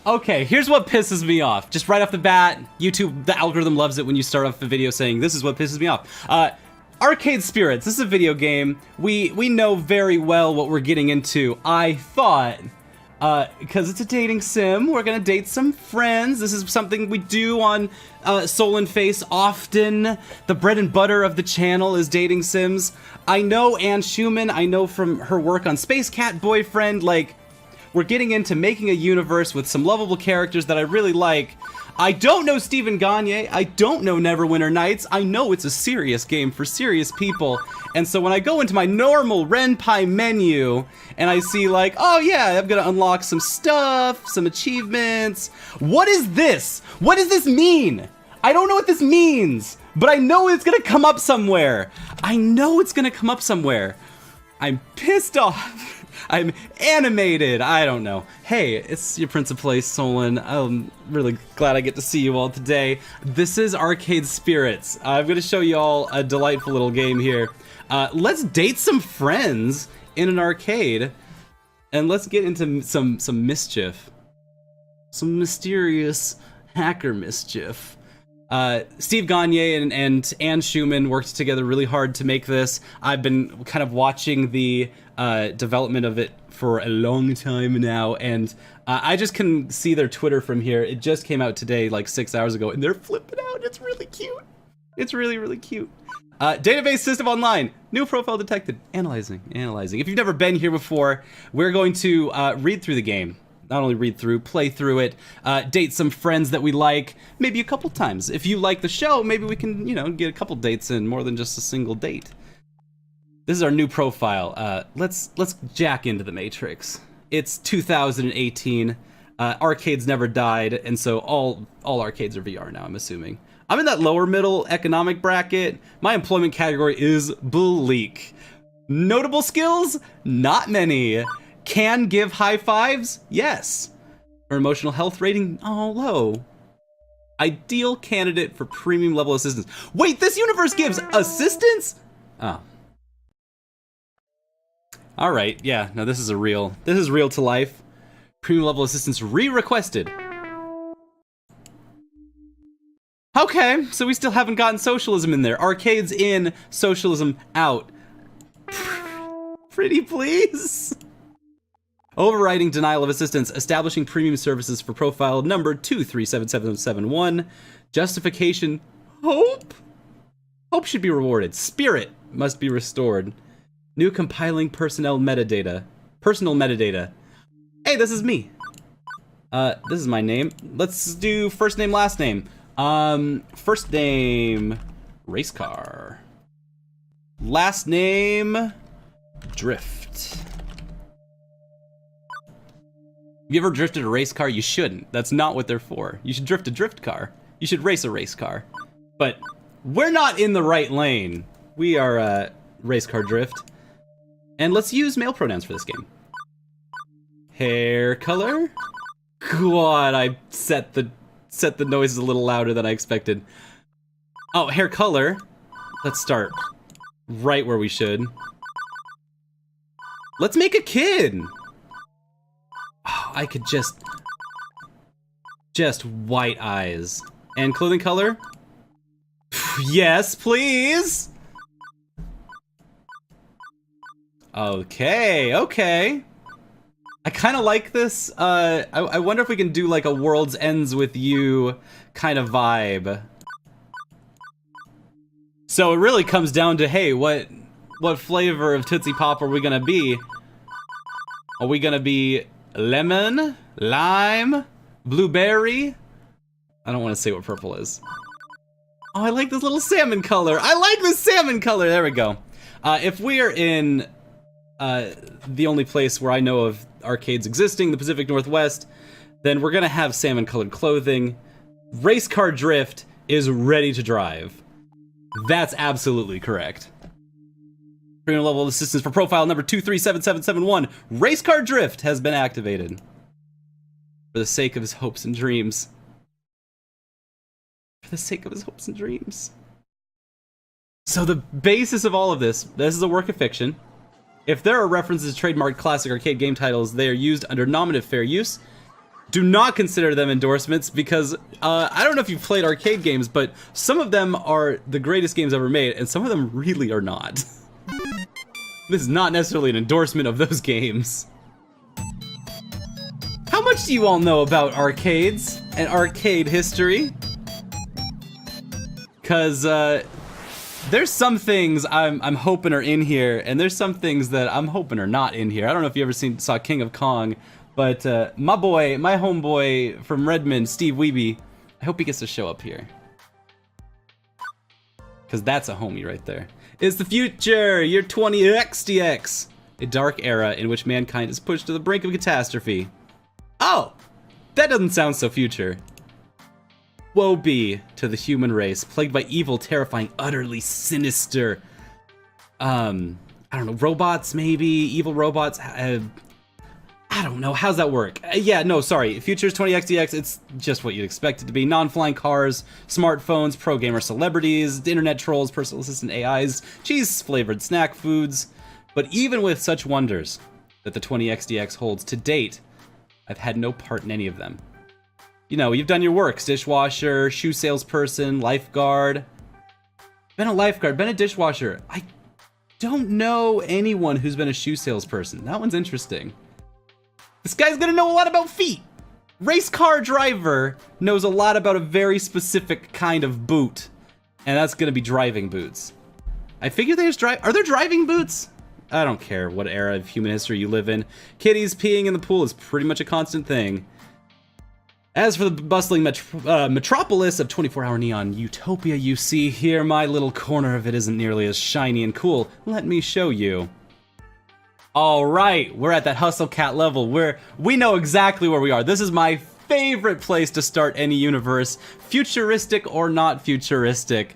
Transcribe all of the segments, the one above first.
Okay, here's what pisses me off. Just right off the bat, YouTube, the algorithm loves it when you start off a video saying, this is what pisses me off. Arcade Spirits, this is a video game. We know very well what we're getting into. I thought, because it's a dating sim, we're gonna date some friends. This is something we do on Solon Face often. The bread and butter of the channel is dating sims. I know Anne Schumann, I know from her work on Space Cat Boyfriend, like, we're getting into making a universe with some lovable characters that I really like. I don't know Stephen Gagne, I don't know Neverwinter Nights, I know it's a serious game for serious people, and so when I go into my normal Ren'Py menu, and I see like, oh yeah, I'm gonna unlock some stuff, some achievements. What is this? What does this mean? I don't know what this means, but I know it's gonna come up somewhere. I know it's gonna come up somewhere. I'm pissed off. I'm animated. I don't know. Hey, it's your Prince of Play, Solon. I'm really glad I get to see you all today. This is Arcade Spirits. I'm going to show you all a delightful little game here. Let's date some friends in an arcade, and let's get into some mischief. Some mysterious hacker mischief. Steve Gagne and Anne Schumann worked together really hard to make this. I've been kind of watching the development of it for a long time now, and I just can see their Twitter from here. It just came out today, like 6 hours ago, and they're flipping out. It's really cute. It's really, really cute. Database system online. New profile detected. Analyzing. If you've never been here before, we're going to read through the game. Not only read through, play through it, date some friends that we like, maybe a couple times. If you like the show, maybe we can, you know, get a couple dates in, more than just a single date. This is our new profile. Let's jack into the Matrix. It's 2018. Arcades never died, and so all arcades are VR now, I'm assuming. I'm in that lower middle economic bracket. My employment category is bleak. Notable skills? Not many. Can give high fives? Yes. Or emotional health rating? Oh, low. Ideal candidate for premium level assistance. Wait, this universe gives assistance? Oh. All right, yeah, no, this is real to life. Premium level assistance re-requested. Okay, so we still haven't gotten socialism in there. Arcades in, socialism out. Pretty please? Overriding denial of assistance, establishing premium services for profile number 237771. Justification, hope? Hope should be rewarded. Spirit must be restored. New compiling personal metadata. Hey, this is me. This is my name. Let's do first name, last name. First name, Racecar. Last name, Drift. Have you ever drifted a race car? You shouldn't. That's not what they're for. You should drift a drift car. You should race a race car. But we're not in the right lane. We are Racecar Drift. And let's use male pronouns for this game. Hair color? God, I set the noises a little louder than I expected. Oh, hair color. Let's start right where we should. Let's make a kid. Oh, I could just white eyes. And clothing color? Yes, please. Okay. I kind of like this. I wonder if we can do like a World's Ends with You kind of vibe. So it really comes down to, hey, what flavor of Tootsie Pop are we gonna be? Are we gonna be lemon, lime, blueberry? I don't want to say what purple is. Oh, I like this little salmon color. There we go. If we are in the only place where I know of arcades existing, the Pacific Northwest, then we're gonna have salmon colored clothing. Racecar Drift is ready to drive. That's absolutely correct. Premium level assistance for profile number 237771. Racecar Drift has been activated. For the sake of his hopes and dreams. So the basis of all of this is a work of fiction. If there are references to trademarked classic arcade game titles, they are used under nominative fair use. Do not consider them endorsements because I don't know if you've played arcade games, but some of them are the greatest games ever made, and some of them really are not. This is not necessarily an endorsement of those games. How much do you all know about arcades and arcade history? Because there's some things I'm hoping are in here, and there's some things that I'm hoping are not in here. I don't know if you ever saw King of Kong, but my homeboy from Redmond, Steve Wiebe, I hope he gets to show up here. Because that's a homie right there. It's the future, year 20XDX, a dark era in which mankind is pushed to the brink of catastrophe. Oh, that doesn't sound so future. Woe be to the human race, plagued by evil, terrifying, utterly sinister, I don't know, robots maybe? Evil robots? I don't know, how's that work? Yeah, no, sorry, Future's 20XDX, it's just what you'd expect it to be. Non-flying cars, smartphones, pro-gamer celebrities, internet trolls, personal assistant AIs, cheese-flavored snack foods. But even with such wonders that the 20XDX holds to date, I've had no part in any of them. You know, you've done your works, dishwasher, shoe salesperson, lifeguard. Been a lifeguard, been a dishwasher. I don't know anyone who's been a shoe salesperson. That one's interesting. This guy's gonna know a lot about feet. Racecar Driver knows a lot about a very specific kind of boot, and that's gonna be driving boots. I figure they just drive. Are there driving boots? I don't care what era of human history you live in. Kitties peeing in the pool is pretty much a constant thing. As for the bustling metropolis of 24-hour neon utopia you see here, my little corner of it isn't nearly as shiny and cool. Let me show you. All right, we're at that Hustle Cat level where we know exactly where we are. This is my favorite place to start any universe, futuristic or not futuristic.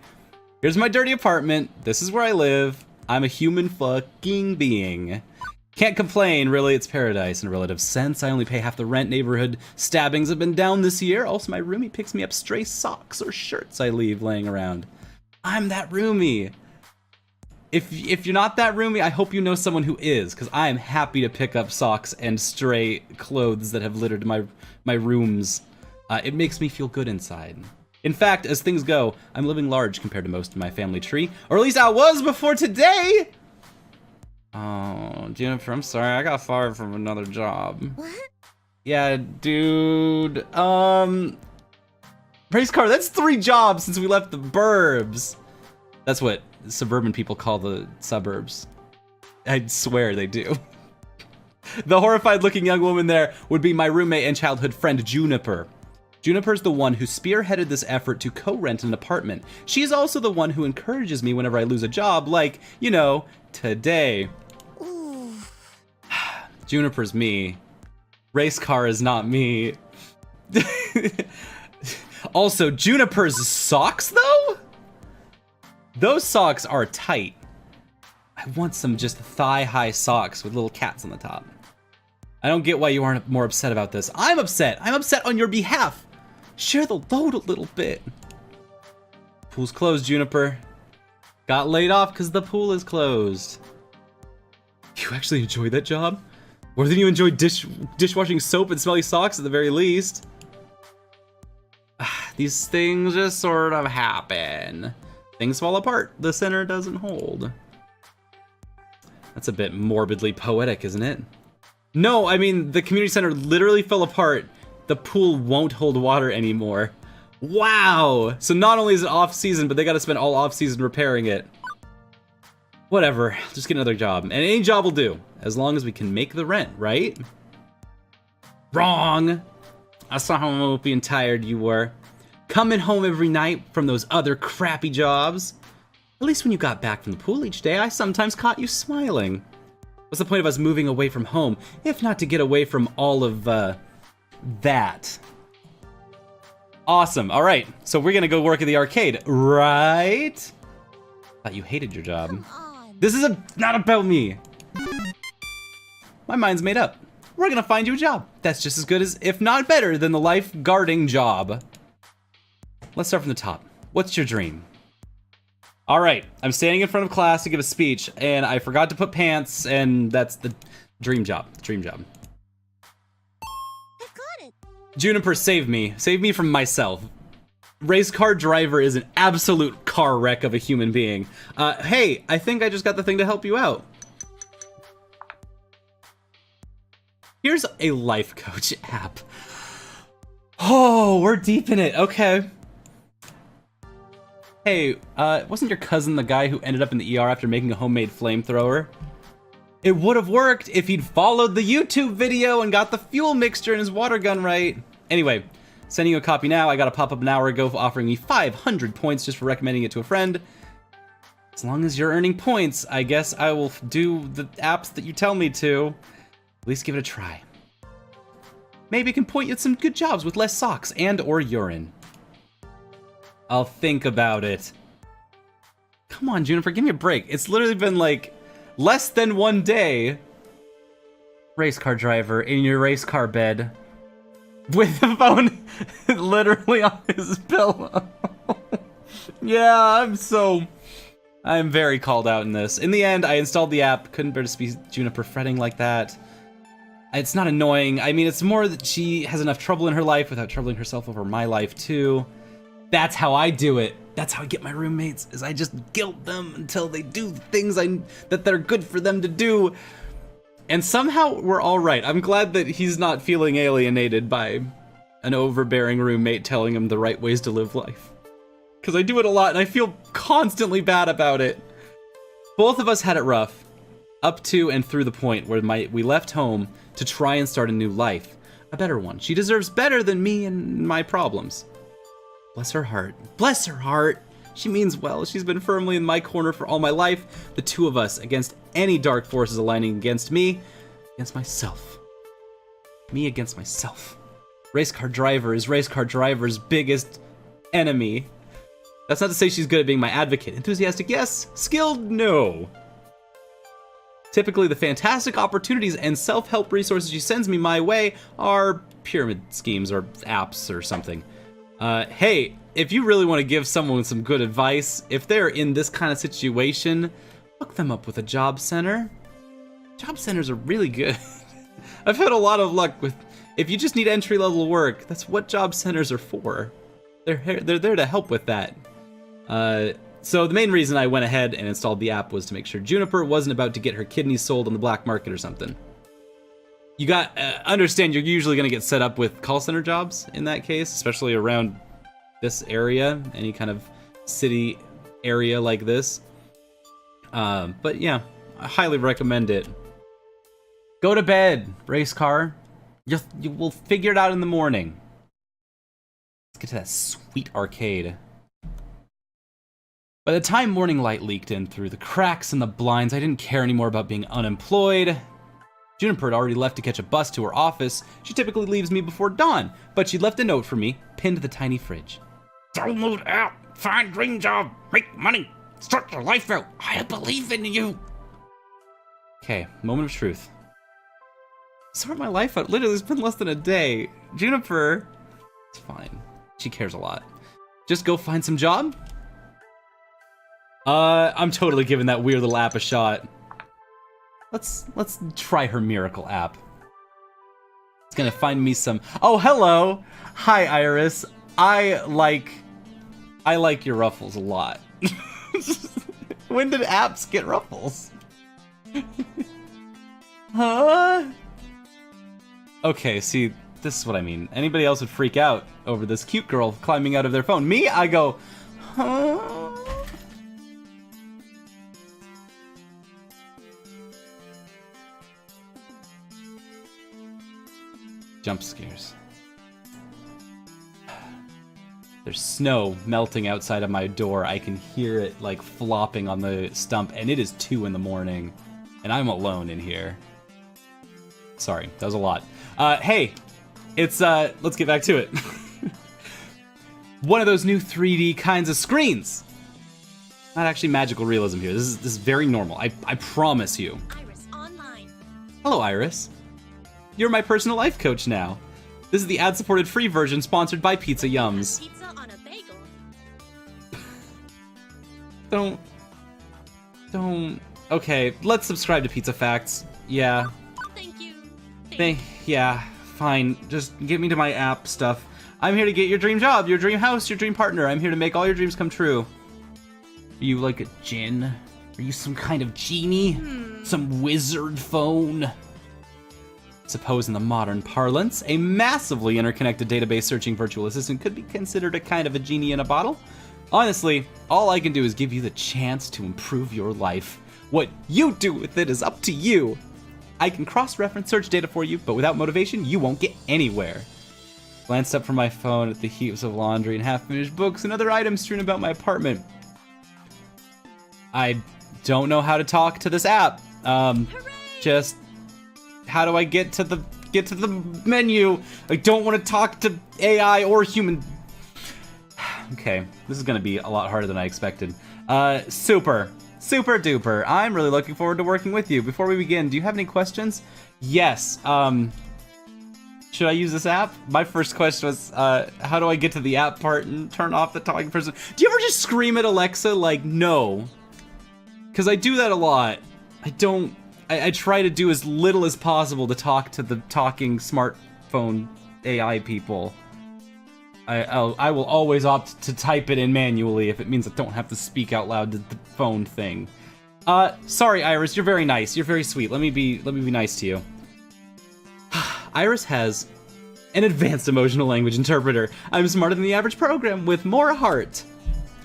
Here's my dirty apartment. This is where I live. I'm a human fucking being. Can't complain, really, it's paradise in a relative sense. I only pay half the rent. Neighborhood stabbings have been down this year. Also, my roomie picks me up stray socks or shirts I leave laying around. I'm that roomie. If you're not that roomie, I hope you know someone who is, because I am happy to pick up socks and stray clothes that have littered my rooms. It makes me feel good inside. In fact, as things go, I'm living large compared to most of my family tree, or at least I was before today! Oh, Juniper, I'm sorry, I got fired from another job. What? Yeah, dude, Racecar, that's 3 jobs since we left the burbs. That's what suburban people call the suburbs. I swear they do. The horrified-looking young woman there would be my roommate and childhood friend, Juniper. Juniper's the one who spearheaded this effort to co-rent an apartment. She's also the one who encourages me whenever I lose a job, like, you know, today. Ooh. Juniper's me. Racecar is not me. Also, Juniper's socks, though? Those socks are tight. I want some just thigh-high socks with little cats on the top. I don't get why you aren't more upset about this. I'm upset. I'm upset on your behalf. Share the load a little bit. Pool's closed, Juniper. Got laid off because the pool is closed. You actually enjoy that job? More than you enjoy dishwashing soap and smelly socks at the very least. These things just sort of happen. Things fall apart. The center doesn't hold. That's a bit morbidly poetic, isn't it? No, I mean, the community center literally fell apart. The pool won't hold water anymore. Wow! So not only is it off-season, but they gotta spend all off-season repairing it. Whatever, just get another job. And any job will do, as long as we can make the rent, right? Wrong! I saw how mopey and tired you were. Coming home every night from those other crappy jobs. At least when you got back from the pool each day, I sometimes caught you smiling. What's the point of us moving away from home, if not to get away from all of, that? Awesome, alright, so we're gonna go work at the arcade, right? Thought you hated your job. Come on. This is not about me. My mind's made up. We're gonna find you a job. That's just as good as, if not better, than the lifeguarding job. Let's start from the top. What's your dream? All right, I'm standing in front of class to give a speech, and I forgot to put pants, and that's the dream job. Dream job. I got it. Juniper, save me. Save me from myself. Racecar Driver is an absolute car wreck of a human being. Hey, I think I just got the thing to help you out. Here's a life coach app. Oh, we're deep in it. Okay. Hey, wasn't your cousin the guy who ended up in the ER after making a homemade flamethrower? It would have worked if he'd followed the YouTube video and got the fuel mixture in his water gun right. Anyway, sending you a copy now. I got a pop-up an hour ago offering me 500 points just for recommending it to a friend. As long as you're earning points, I guess I will do the apps that you tell me to. At least give it a try. Maybe it can point you at some good jobs with less socks and or urine. I'll think about it. Come on, Juniper, give me a break. It's literally been like less than 1 day. Racecar Driver in your race car bed with the phone literally on his pillow. Yeah, I'm very called out in this. In the end, I installed the app. Couldn't bear to see Juniper fretting like that. It's not annoying. I mean, it's more that she has enough trouble in her life without troubling herself over my life too. That's how I do it. That's how I get my roommates, is I just guilt them until they do the things that they're good for them to do. And somehow we're all right. I'm glad that he's not feeling alienated by an overbearing roommate telling him the right ways to live life. Because I do it a lot and I feel constantly bad about it. Both of us had it rough, up to and through the point where we left home to try and start a new life. A better one. She deserves better than me and my problems. Bless her heart. Bless her heart. She means well. She's been firmly in my corner for all my life. The two of us against any dark forces aligning against me, against myself. Me against myself. Racecar Driver is Racecar Driver's biggest enemy. That's not to say she's good at being my advocate. Enthusiastic, yes. Skilled, no. Typically, the fantastic opportunities and self-help resources she sends me my way are pyramid schemes or apps or something. Hey, if you really want to give someone some good advice, if they're in this kind of situation, hook them up with a job center. Job centers are really good. I've had a lot of luck with, if you just need entry-level work, that's what job centers are for. They're there to help with that. So the main reason I went ahead and installed the app was to make sure Juniper wasn't about to get her kidneys sold on the black market or something. You got, understand you're usually going to get set up with call center jobs in that case, especially around this area, any kind of city area like this. But yeah, I highly recommend it. Go to bed, Racecar. You will figure it out in the morning. Let's get to that sweet arcade. By the time morning light leaked in through the cracks in the blinds, I didn't care anymore about being unemployed. Juniper had already left to catch a bus to her office. She typically leaves me before dawn, but she'd left a note for me, pinned to the tiny fridge. Download app, find dream job, make money, start your life out. I believe in you. Okay, moment of truth. Sort my life out. Literally, it's been less than a day. Juniper, it's fine. She cares a lot. Just go find some job? I'm totally giving that weird little app a shot. Let's try her miracle app. It's gonna find me some. Oh, hello. Hi, Iris. I like your ruffles a lot. When did apps get ruffles? Huh? Okay, see, this is what I mean. Anybody else would freak out over this cute girl climbing out of their phone. Me, I go, huh? Jump scares. There's snow melting outside of my door. I can hear it like flopping on the stump, and it is 2 in the morning, and I'm alone in here. Sorry, that was a lot. Hey, it's, let's get back to it. One of those new 3D kinds of screens. Not actually magical realism here. This is very normal. I promise you. Iris online. Hello, Iris. You're my personal life coach now. This is the ad-supported free version sponsored by Pizza Yums. Pizza on a bagel. Don't. Okay, let's subscribe to Pizza Facts. Yeah. Thank you. Yeah, Fine, just get me to my app stuff. I'm here to get your dream job, your dream house, your dream partner. I'm here to make all your dreams come true. Are you like a djinn? Are you some kind of genie? Some wizard phone? Suppose in the modern parlance, a massively interconnected database searching virtual assistant could be considered a kind of a genie in a bottle. Honestly, all I can do is give you the chance to improve your life. What you do with it is up to you. I can cross-reference search data for you, but without motivation, you won't get anywhere. Glanced up from my phone at the heaps of laundry and half-finished books and other items strewn about my apartment. I don't know how to talk to this app. Just how do I get to the menu? I don't want to talk to AI or human. Okay, this is gonna be a lot harder than I expected. Super duper. I'm really looking forward to working with you. Before we begin, do you have any questions? Yes. Should I use this app? My first question was, how do I get to the app part and turn off the talking person? Do you ever just scream at Alexa like, no? Because I do that a lot. I try to do as little as possible to talk to the talking smartphone AI people. I will always opt to type it in manually if it means I don't have to speak out loud to the phone thing. Sorry, Iris, you're very nice. You're very sweet. Let me be nice to you. Iris has an advanced emotional language interpreter. I'm smarter than the average program with more heart.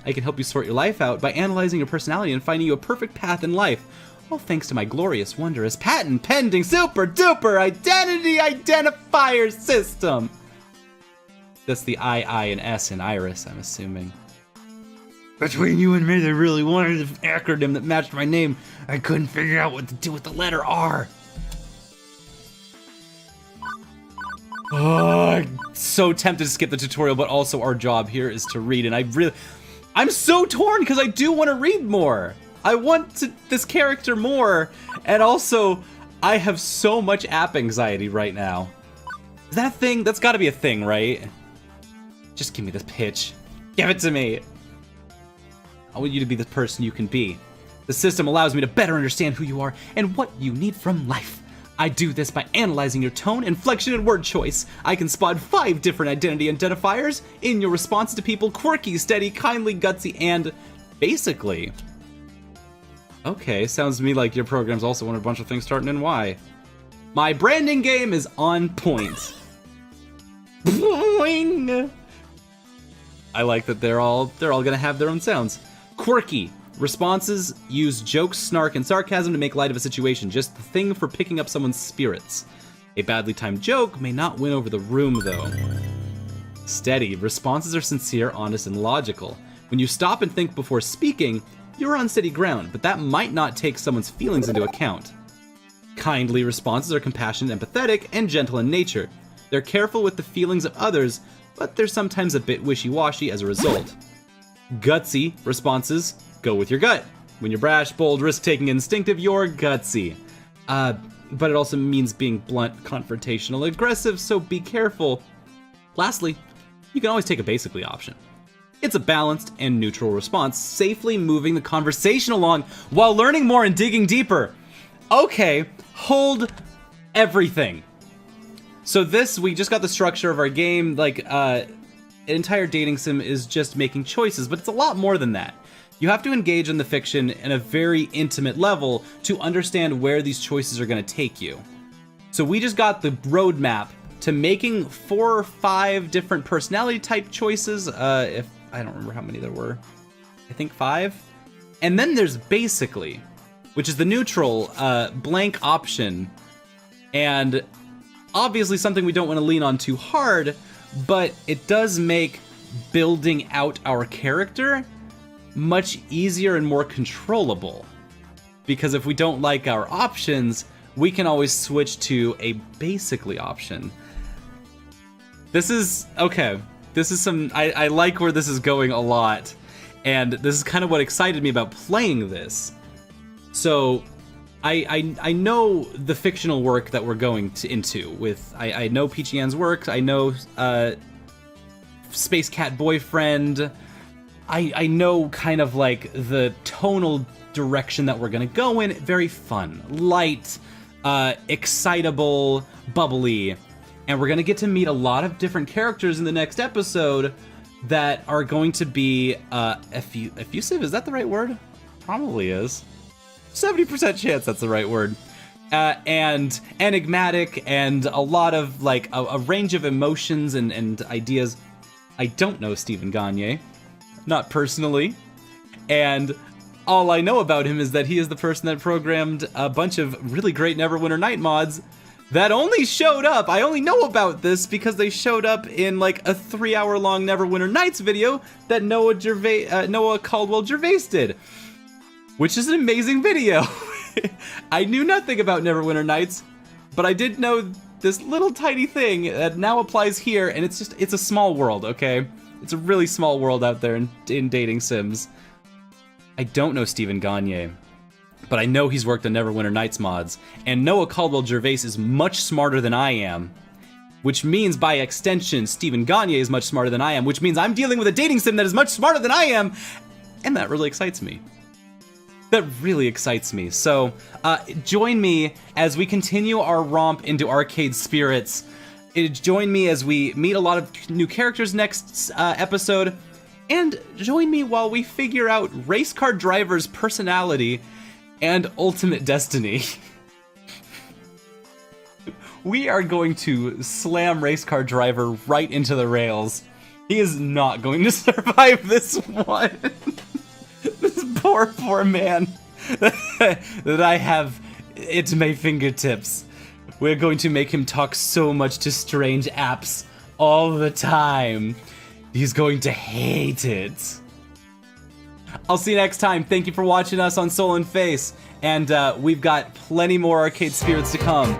I can help you sort your life out by analyzing your personality and finding you a perfect path in life. All thanks to my glorious, wondrous, patent-pending, super-duper identity identifier system. That's the I, and S in Iris, I'm assuming. Between you and me, they really wanted an acronym that matched my name. I couldn't figure out what to do with the letter R. Oh, I'm so tempted to skip the tutorial, but also our job here is to read, and I'm so torn because I do want to read more. I want this character more, and also I have so much app anxiety right now. Is that a thing? That's got to be a thing, right? Just give me this pitch. Give it to me. I want you to be the person you can be. The system allows me to better understand who you are and what you need from life. I do this by analyzing your tone, inflection, and word choice. I can spot 5 different identity identifiers in your response to people: quirky, steady, kindly, gutsy, and basically. Okay, sounds to me like your program's also wanted a bunch of things starting in Y. My branding game is on point. Boing. I like that they're all gonna have their own sounds. Quirky. Responses use jokes, snark, and sarcasm to make light of a situation, just the thing for picking up someone's spirits. A badly timed joke may not win over the room, though. Steady. Responses are sincere, honest, and logical. When you stop and think before speaking, you're on steady ground, but that might not take someone's feelings into account. Kindly. Responses are compassionate, empathetic, and gentle in nature. They're careful with the feelings of others, but they're sometimes a bit wishy-washy as a result. Gutsy. Responses go with your gut. When you're brash, bold, risk-taking, instinctive, you're gutsy. But it also means being blunt, confrontational, aggressive, so be careful. Lastly, you can always take a basically option. It's a balanced and neutral response, safely moving the conversation along while learning more and digging deeper. Okay, hold everything. So we just got the structure of our game, like, an entire dating sim is just making choices, but it's a lot more than that. You have to engage in the fiction in a very intimate level to understand where these choices are going to take you. So we just got the roadmap to making 4 or 5 different personality type choices, if I don't remember how many there were. I think 5. And then there's basically, which is the neutral, blank option. And obviously something we don't want to lean on too hard, but it does make building out our character much easier and more controllable. Because if we don't like our options, we can always switch to a basically option. This is, okay, this is some, I like where this is going a lot. And this is kind of what excited me about playing this. So, I know the fictional work that we're going into with, I know Peachy Ann's work, I know Space Cat Boyfriend, I know kind of like the tonal direction that we're gonna go in. Very fun, light, excitable, bubbly. And we're going to get to meet a lot of different characters in the next episode that are going to be effusive. Is that the right word? Probably is. 70% chance that's the right word. And enigmatic, and a lot of, like, a range of emotions and ideas. I don't know Stephen Gagne, not personally. And all I know about him is that he is the person that programmed a bunch of really great Neverwinter Night mods that only showed up. I only know about this because they showed up in like a 3-hour-long Neverwinter Nights video that Noah Caldwell Gervais did, which is an amazing video. I knew nothing about Neverwinter Nights, but I did know this little tiny thing that now applies here, and it's a small world, okay? It's a really small world out there in dating sims. I don't know Stephen Gagne, but I know he's worked on Neverwinter Nights mods, and Noah Caldwell Gervais is much smarter than I am, which means by extension, Stephen Gagne is much smarter than I am, which means I'm dealing with a dating sim that is much smarter than I am, and that really excites me. That really excites me. So join me as we continue our romp into Arcade Spirits. Join me as we meet a lot of new characters next episode. And join me while we figure out Racecar Driver's personality and ultimate destiny. We are going to slam Racecar Driver right into the rails. He is not going to survive this one. This poor man that I have at my fingertips. We're going to make him talk so much to strange apps all the time. He's going to hate it. I'll see you next time. Thank you for watching us on Solon Face. And we've got plenty more Arcade Spirits to come.